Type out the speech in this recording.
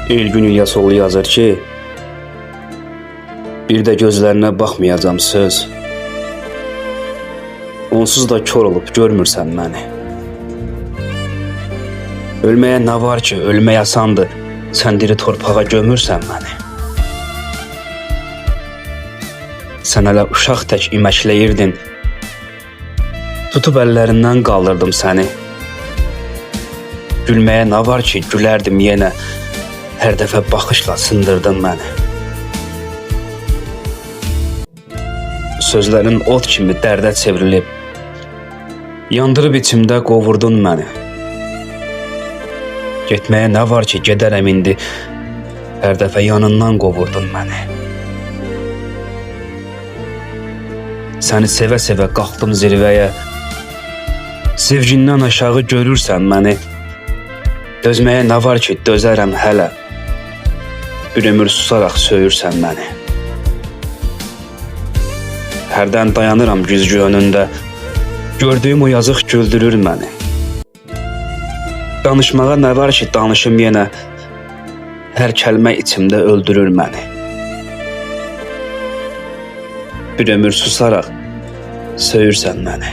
Elgün İlyasoğlu yazır ki, bir də gözlərinə baxmayacam söz. Onsuz da kör olub görmürsən məni. Ölməyə nə var ki, ölmək asandır, sən diri torpağa gömürsən məni. Sən hələ uşaq tək iməkləyirdin, tutub əllərindən qaldırdım səni. Gülməyə nə var ki, gülərdim yenə, hər dəfə baxışla sındırdın məni. Sözlərin od kimi dərdə çevrilib, yandırıb içimdə qovurdun məni. Getməyə nə var ki, gedərəm indi, hər dəfə yanından qovurdun məni. Səni sevə-sevə qalxdım zirvəyə, sevgindən aşağı görürsən məni. Dözməyə nə var ki, dözərəm hələ, bir ömür susaraq söyürsən məni. Hərdən dayanıram güzgü önündə, gördüyüm o yazıq güldürür məni. Danışmağa nə var ki, danışım yenə, hər kəlmə içimdə öldürür məni. Bir ömür susaraq söyürsən məni.